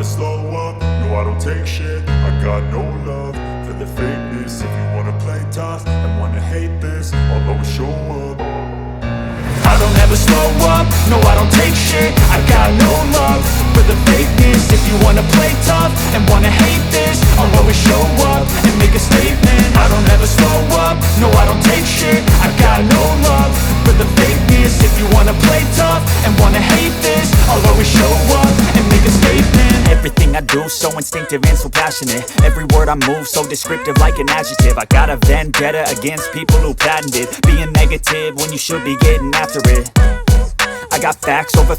slow up, no I don't take shit. I got no love for the fakeness. If you wanna play tough and wanna hate this, I'll always show up. I don't ever slow up, no I don't take shit. I got no love for the fakeness. If you wanna play tough and wanna hate this, I'll always show up and make a statement. I don't ever slow up, no I don't take shit. I got no love for the fakeness. If you wanna play tough and wanna hate this, I'll always show up and make a statement. Everything I do so instinctive and so passionate. Every word I move so descriptive like an adjective. I got a vendetta against people who patented being negative when you should be getting after it. I got facts over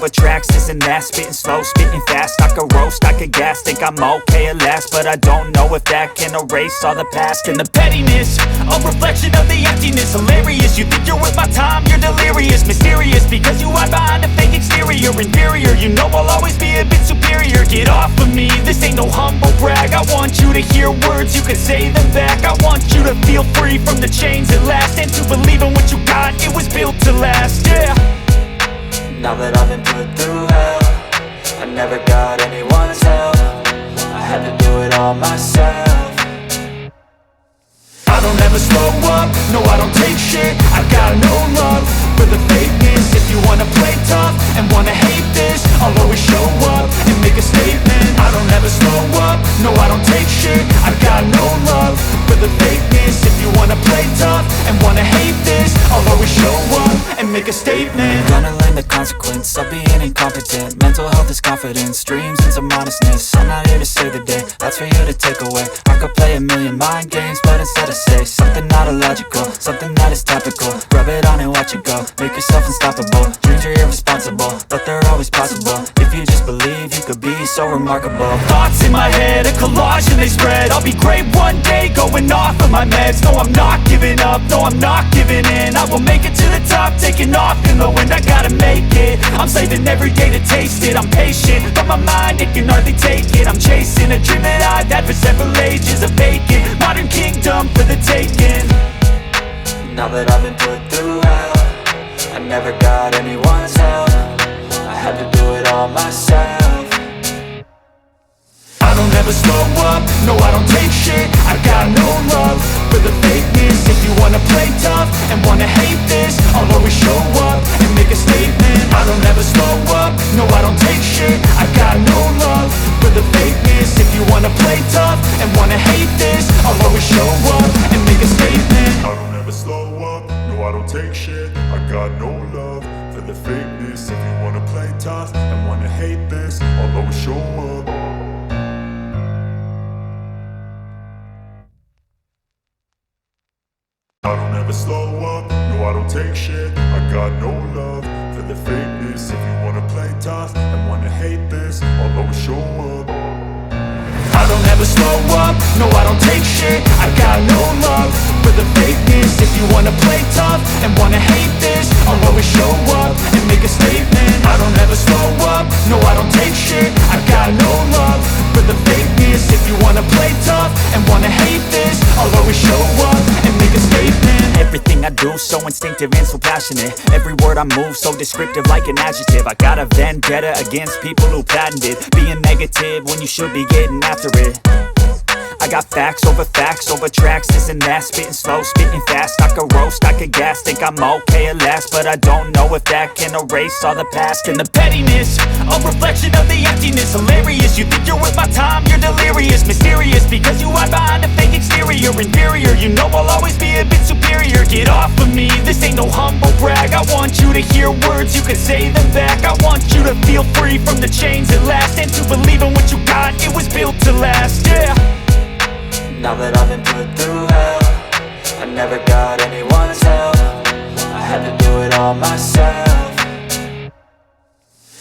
tracks, this and that. Spitting slow, spitting fast. I could roast, I could gas. Think I'm okay at last, but I don't know if that can erase all the past. And the pettiness, a reflection of the emptiness. Hilarious, you think you're worth my time, you're delirious. Mysterious, because you hide behind a fake exterior. Inferior, you know I'll always be a bit superior. Get off of me, this ain't no humble brag. I want you to hear words, you can say them back. I want you to feel free from the chains at last, and to believe in what you got, it was built to last, yeah. Now that I've been put through hell, I never got anyone's help. I had to do it all myself. I don't ever slow up, no I don't take shit. I got no love for the fakeness. If you wanna play tough and wanna hate this, I'll always show up and make a statement. I don't ever slow up, no I don't take shit. I got no love for the fakeness. If you wanna play tough and wanna hate this, I'll always show up and make a statement. Gonna learn the consequence of being incompetent. Mental health is confidence, dreams and some honestness. I'm not here to save the day, that's for you to take away. I could play a million mind games, but instead I say something not illogical, something that is topical. Rub it on and watch it go, make yourself unstoppable. Dreams are irresponsible, but they're always possible. If you just believe, you could be so remarkable. Thoughts in my head, a collage and they spread. I'll be great one day, going off of my meds. No, I'm not giving up, no, I'm not giving in. I will make it to the top, taking off in the wind. I gotta make it, I'm saving every day to taste it. I'm patient, but my mind, it can hardly take it. I'm chasing a dream that I've had for several ages. A vacant, modern kingdom for the taking. Now that I've been put through hell, I never got anyone's help. I had to do it all myself. I don't ever slow up, no I don't take shit. I got no love for the fakeness. If you wanna play tough and wanna hate this, I'll always show up and make a statement. I don't ever slow up, no I don't take shit. I got no love for the fakeness. If you wanna play tough and wanna hate this, I'll always show up and make a statement. I don't ever slow up, no I don't take shit. I got no love for the fakeness. If you wanna play tough and wanna hate this, I'll always show up. I don't ever slow up, no I don't take shit. I got no love for the fakeness. If you wanna play tough and wanna hate this, I'll always show up. I don't ever slow up, no I don't take shit. I got no love for the fakeness. If you wanna play tough and wanna hate this, I'll always show up and make a statement. I don't ever slow up, no I don't take shit. I got no love for the fakeness. If you wanna play tough and wanna hate this, I'll always show up and make a statement. Everything I do so instinctive and so passionate. Every word I move so descriptive like an adjective. I got a vendetta against people who patented being negative when you should be getting after it. I got facts over tracks, this and that. Spitting slow, spitting fast. I could roast, I could gas. Think I'm okay at last, but I don't know if that can erase all the past. And the pettiness, a reflection of the emptiness. Hilarious, you think you're worth my time, you're delirious. Mysterious, because you hide behind a fake exterior. Inferior, you know I'll always be a bit superior. Get off of me, this ain't no humble brag. I want you to hear words, you can say them back. I want you to feel free from the chains at last, and to believe in what you got, it was built to last, yeah. Now that I've been put through hell, I never got anyone's help. I had to do it all myself.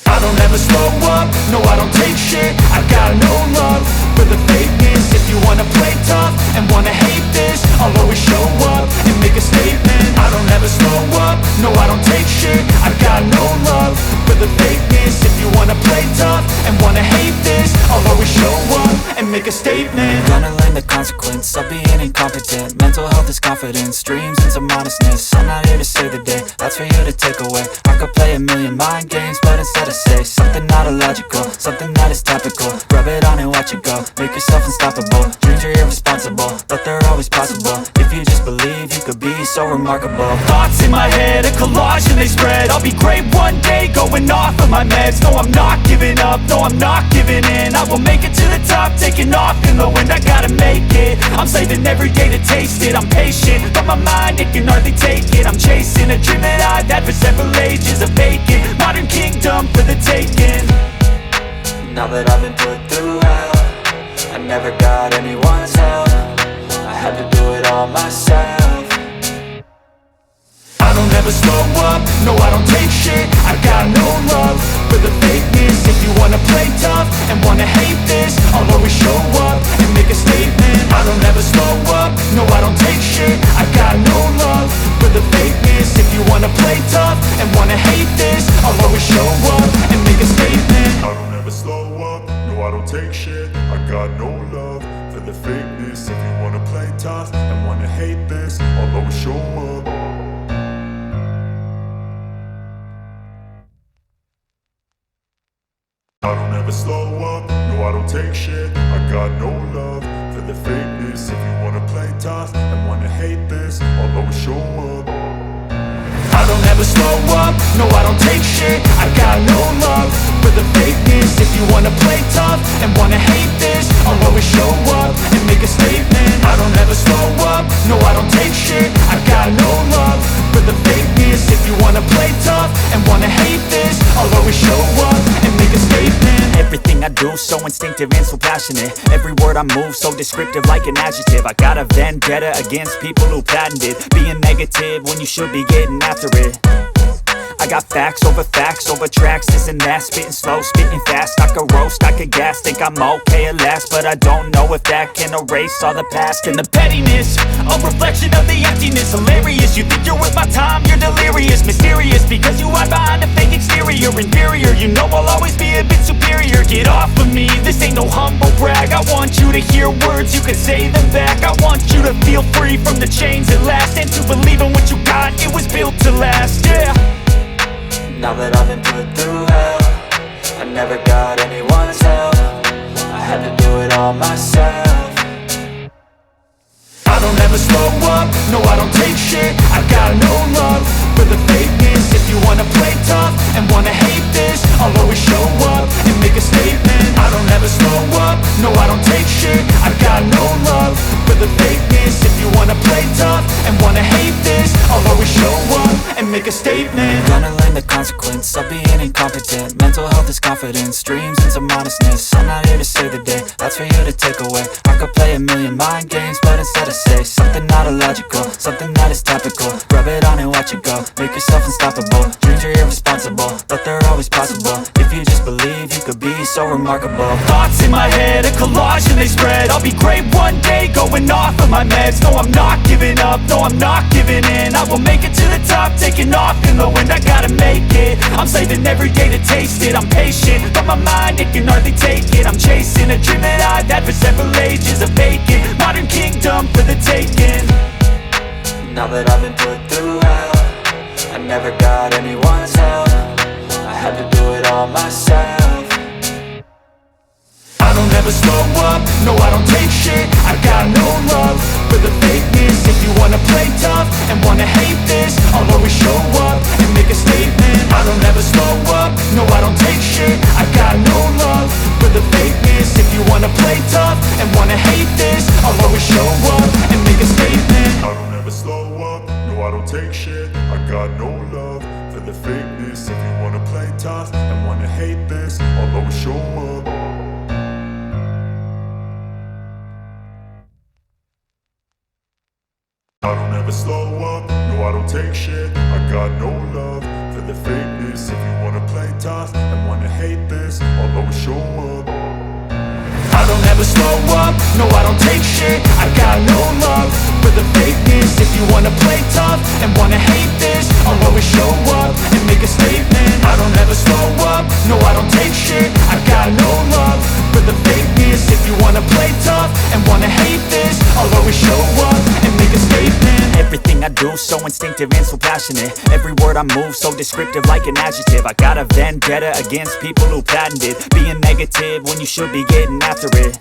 I don't ever slow up, no I don't take shit. I got no love for the fakeness. If you wanna play tough and wanna hate this, I'll always show up and make a statement. I don't ever slow up, no I don't take shit. I got no love for the fakeness. If you wanna play tough and wanna hate this, I'll always show up and and make a statement. Gonna learn the consequence of being incompetent. Mental health is confidence, dreams and some honestness. I'm not here to save the day, that's for you to take away. I could play a million mind games, but instead I say something not illogical, something that is topical. Rub it on and watch it go, make yourself unstoppable. Dreams are irresponsible, but they're always possible. If you just believe, you could be so remarkable. Thoughts in my head, a collage and they spread. I'll be great one day, going off of my meds. No, I'm not giving up, no, I'm not giving in. I will make it to the top, taking off in the wind. I gotta make it, I'm saving every day to taste it. I'm patient, but my mind, it can hardly take it. I'm chasing a dream that I've had for several ages. A vacant, modern kingdom for the taking. Now that I've been put through hell, I never got anyone's help. I had to do it all myself. I don't ever slow up, no I don't take shit. I got no love for the fakeness. If you wanna play tough and wanna hate this, I'll always show up and make a statement. I don't ever slow up, no I don't take shit. I got no love for the fakeness. If you wanna play tough and wanna hate this, I'll always show up and make a statement. I don't ever slow up, no I don't take shit. I got no love for the fakeness. If you wanna play tough and wanna hate this, I'll always show up. I don't ever slow up, no I don't take shit. I got no love for the fakeness. If you wanna play tough and wanna hate this, I'll always show up. I don't ever slow up, no I don't take shit. I got no love for the fakeness. If you wanna play tough and wanna hate this, I'll always show up and make a statement. I don't ever slow up, no I don't take shit. I got no love for the fakeness. If you wanna play tough and wanna hate this, I'll always show up and make a statement. Everything I do so instinctive and so passionate. Every word I move so descriptive like an adjective. I got a vendetta against people who patented being negative when you should be getting after it. I got facts over tracks, this and that. Spitting slow, spitting fast. I could roast, I could gas. Think I'm okay at last, but I don't know if that can erase all the past. And the pettiness, a reflection of the emptiness. Hilarious, you think you're worth my time, you're delirious. Mysterious, because you hide behind a fake exterior. Inferior, you know I'll always be a bit superior. Get off of me, this ain't no humble brag. I want you to hear words, you can say them back. I want you to feel free from the chains at last, and to believe in what you got, it was built to last, yeah. Now that I've been put through hell, I never got anyone's help. I had to do it all myself. I don't ever slow up, no I don't take shit. I got no love for the fakeness. If you wanna play tough and wanna hate this, I'll always show up and make a statement. I don't ever slow up, no I don't take shit. I got no love for the fakeness. If you wanna play tough and wanna hate this, I'll always show up and make a statement. Gonna learn the consequence of being incompetent. Mental health is confidence, dreams and some honestness. I'm not here to save the day, that's for you to take away. I could play a million mind games, but instead I say something not illogical, something that is topical. Rub it on and watch it go, make yourself unstoppable. Dreams are irresponsible, but they're always possible. If you just believe, you could be so remarkable. Thoughts in my head, a collage and they spread. I'll be great one day, going off of my meds. No, I'm not giving up, no, I'm not giving in. I will make it to the top, taking off in the wind. I gotta make it, I'm saving every day to taste it. I'm patient, but my mind, it can hardly take it. I'm chasing a dream that I've had for several ages. A vacant, modern kingdom for the taking. Now that I've been put through hell, I never got anyone's help. I had to do it all myself. I don't ever slow up, no I don't take shit. I got no love for the fakeness. If you wanna play tough and wanna hate this, I'll always show up and make a statement. I don't ever slow up, no I don't take shit. I got no love for the fakeness. If you wanna play tough and wanna hate this, I'll always show up and make a statement. I don't ever slow up, no I don't take shit. I got no love for the fakeness. If you wanna play tough and wanna hate this, I'll always show up. I don't ever slow up, no I don't take shit. I got no love for the fakeness. If you wanna play tough and wanna hate this, I'll always show up. I don't ever slow up, no I don't take shit. I got no love for the fakeness. If you wanna play tough and wanna hate this, I'll always show up and make a statement. I don't ever slow up, no I don't take shit. I got no love for the fakeness. If you wanna play do, so instinctive and so passionate. Every word I move, so descriptive like an adjective. I got a vendetta against people who patented being negative when you should be getting after it.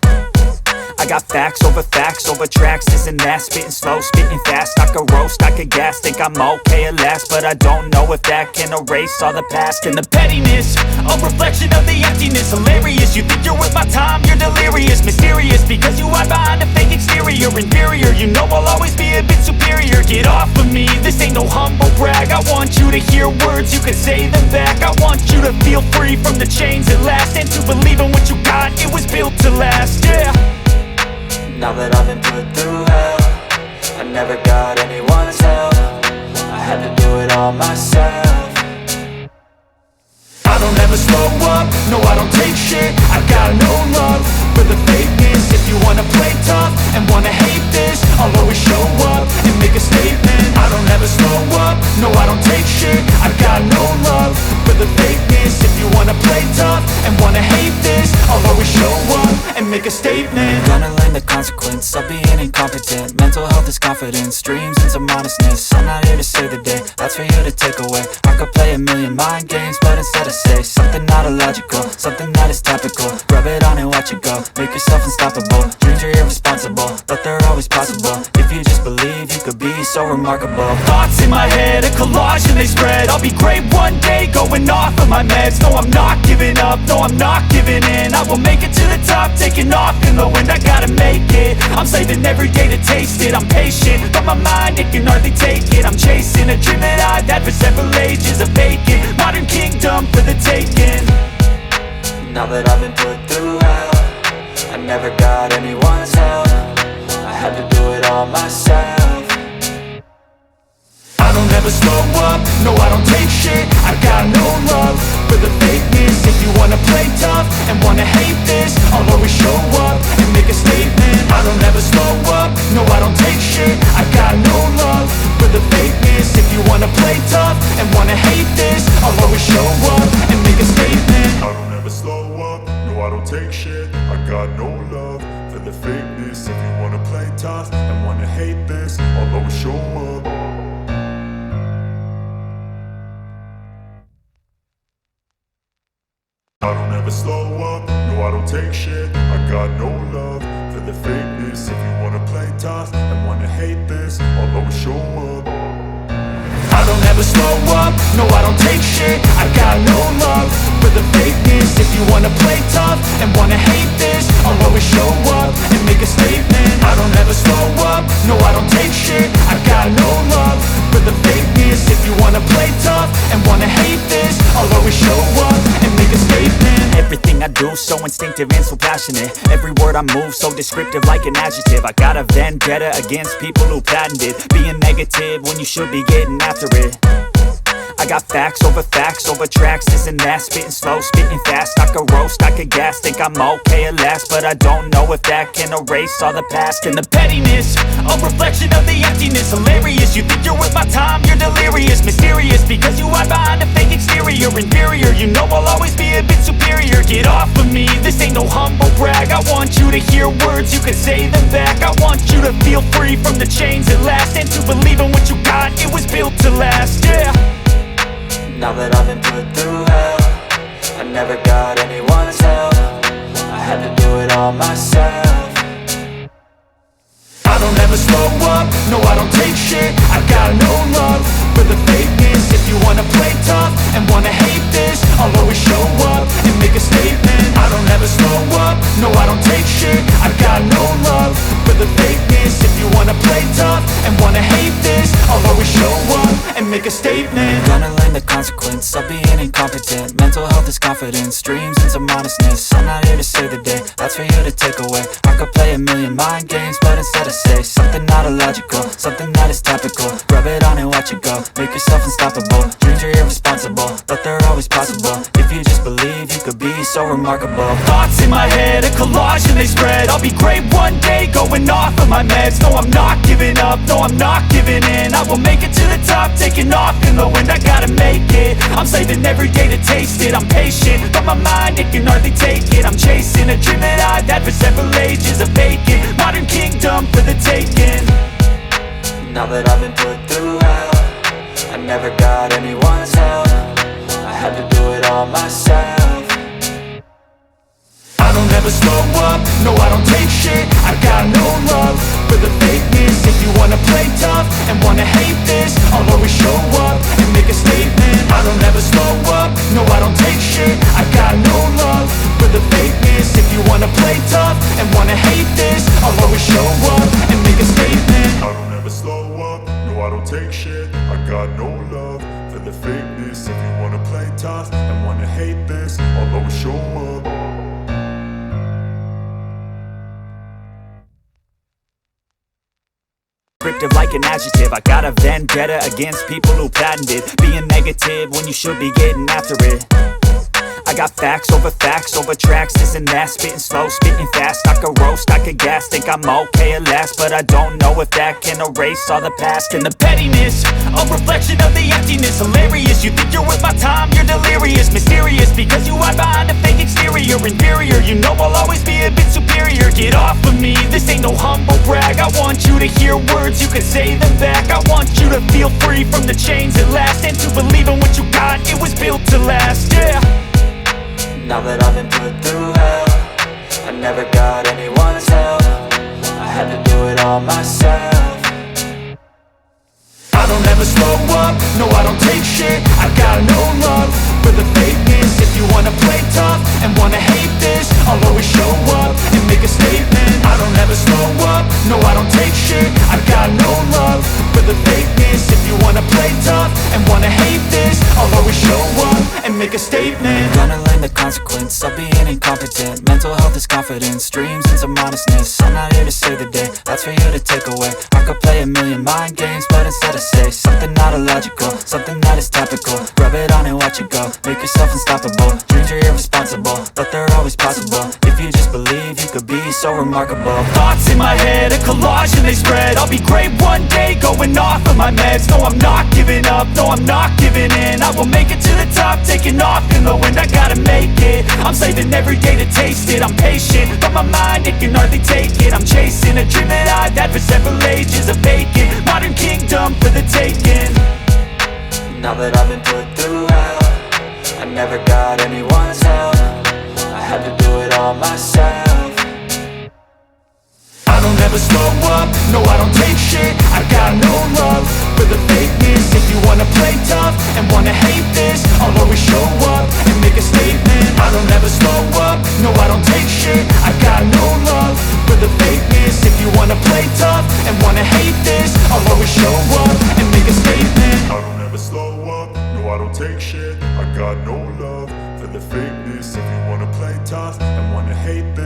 I got facts over tracks, this and that. Spitting slow, spitting fast, I could roast, I could gas. Think I'm okay at last, but I don't know if that can erase all the past. And the pettiness, a reflection of the emptiness. Hilarious, you think you're worth my time, you're delirious. Mysterious, because you hide behind a fake exterior. Inferior, you know I'll always be a bit superior. Get off of me, this ain't no humble brag. I want you to hear words, you can say them back. I want you to feel free from the chains at last, and to believe in what you got, it was built to last, yeah. Now that I've been put through hell, I never got anyone's help. I had to do it all myself. I don't ever slow up, no I don't take shit. I got no love for the fakeness. If you wanna play tough and wanna hate this, I'll always show up and make a statement. I don't ever slow up, no I don't take shit. I got no love for the fakeness. If you wanna play tough and wanna hate this, I'll always show up and make a statement. Gonna learn the consequence of being incompetent. Mental health is confidence, dreams into modestness. I'm not here to save the day, that's for you to take away. I could play a million mind games, but instead I say something not illogical, something that is topical. Rub it on and watch it go, make yourself unstoppable. Dreams are irresponsible, but they're always possible. If you just believe, you could be so remarkable. Thoughts in my head, a collage and they spread. I'll be great one day, going off of my meds. No, I'm not giving up, no, I'm not giving in. I will make it to the top, taking off in the wind. I gotta make it, I'm saving every day to taste it. I'm patient, but my mind, it can hardly take it. I'm chasing a dream that I've had for several ages. A vacant, modern kingdom for the taking. Now that I've been put through hell, I never got anyone's help. I had to do it all myself. I don't ever slow up, no I don't take shit. I got no love for the fakeness. If you wanna play tough and wanna hate this, I'll always show up and make a statement. I don't ever slow up, no I don't take shit. I got no love for the fakeness. If you wanna play tough and wanna hate this, I'll always show up and make a statement. I don't ever slow up, no I don't take shit. I got no love for the fakeness. If you wanna play tough and wanna hate this, I'll always show up. I don't ever slow up, no I don't take shit. I got no love for the fakeness. If you wanna play tough and wanna hate this, I'll always show up. I don't ever slow up, no I don't take shit. I got no love for the fakeness. If you wanna play tough and wanna hate this, I'll always show up and make a statement. I don't ever slow up, no I don't take shit. I got no love for the fakeness. If you wanna play tough and wanna hate this, I'll always show up and make a statement. Everything I do, so instinctive and so passionate. Every word I move, so descriptive like an adjective. I got a vendetta against people who patented being negative when you should be getting after it. I got facts over tracks, this and that. Spitting slow, spitting fast, I could roast, I could gas. Think I'm okay at last, but I don't know if that can erase all the past. And the pettiness, a reflection of the emptiness. Hilarious, you think you're worth my time, you're delirious. Mysterious, because you hide behind a fake exterior. Inferior, you know I'll always be a bit superior. Get off of me, this ain't no humble brag. I want you to hear words, you can say them back. I want you to feel free from the chains at last, and to believe in what you got, it was built to last, yeah. Now that I've been put through hell, I never got anyone's help. I had to do it all myself. I don't ever slow up, no I don't take shit. I got no love for the fakeness. If you wanna play tough and wanna hate this, I'll always show up and make a statement. I don't ever slow up, no I don't take shit. I got no love for the fakeness. If you wanna play tough and wanna hate this, I'll always show up and make a statement. Gonna learn the consequence of being incompetent. Mental health is confidence, dreams into modestness. I'm not here to save the day, that's for you to take away. I could play a million mind games, but instead I say something not illogical, something that is topical. Rub it on and watch it go, make yourself unstoppable. Dreams are irresponsible, but they're always possible. If you just believe, you could be so remarkable. Thoughts in my head, a collage and they spread. I'll be great one day, going off of my meds. No, I'm not giving up, no, I'm not giving in. I will make it to the top, taking off in the wind. I gotta make it, I'm saving every day to taste it. I'm patient, but my mind, it can hardly take it. I'm chasing a dream that I've had for several ages. A vacant, modern kingdom for the taking. Now that I've been put through never got anyone's help. I had to do it all myself. I don't ever slow up, no I don't take shit. I got no love for the fakeness. If you wanna play tough and wanna hate this, I'll always show up and make a statement. I don't ever slow up, no I don't take shit. I got no love for the fakeness. If you wanna play tough and wanna hate this, I'll always show up and make a statement. I don't ever slow up, no I don't take shit. I got no love for the fakeness. If you wanna play tough and wanna hate this, I'll always show up. Descriptive like an adjective. I got a vendetta against people who patented being negative when you should be getting after it. I got facts over tracks, this and that. Spitting slow, spitting fast. I could roast, I could gas. Think I'm okay at last, but I don't know if that can erase all the past. And the pettiness, a reflection of the emptiness. Hilarious, you think you're with my time, you're delirious. Mysterious, because you hide behind a fake exterior. Inferior, you know I'll always be a bit superior. Get off of me, this ain't no humble brag. I want you to hear words, you can say them back. I want you to feel free from the chains at last, and to believe in what you got, it was built to last, yeah. Now that I've been put through hell, I never got anyone's help. I had to do it all myself. I don't ever slow up, no I don't take shit. I got no love for the fakeness. If you wanna play tough and wanna hate this, I'll always show up and make a statement. I don't ever slow up, no I don't take shit. I got no love for the fakeness. If you wanna play tough and wanna hate this, I'll always show up and make a statement. Gonna learn the consequence of being incompetent. Mental health is confidence, dreams and some honestness. I'm not here to save the day, that's for you to take away. I could play a million mind games, but instead I say something not illogical, something that is topical. Rub it on and watch it go, make yourself unstoppable. Dreams are irresponsible, but they're always possible. If you just believe, you could be so remarkable. Thoughts in my head, a collage and they spread. I'll be great one day, going off of my meds. No, I'm not giving up, no, I'm not giving in. I will make it to the top, taking off in the wind. I gotta make it, I'm saving every day to taste it. I'm patient, but my mind, it can hardly take it. I'm chasing a dream that I've had for several ages. A vacant, modern kingdom for the taking. Now that I've been put through hell, I never got anyone's help. I had to do it all myself. I don't ever slow up, no I don't take shit. I got no love for the fakeness. If you wanna play tough and wanna hate this, I'll always show up and make a statement. I don't ever slow up, no I don't take shit. I got no love for the fakeness. If you wanna play tough and wanna hate this, I'll always show up and make a statement. I don't ever slow up, no I don't take shit. I got no love for the fakeness. If you wanna play tough and wanna hate this,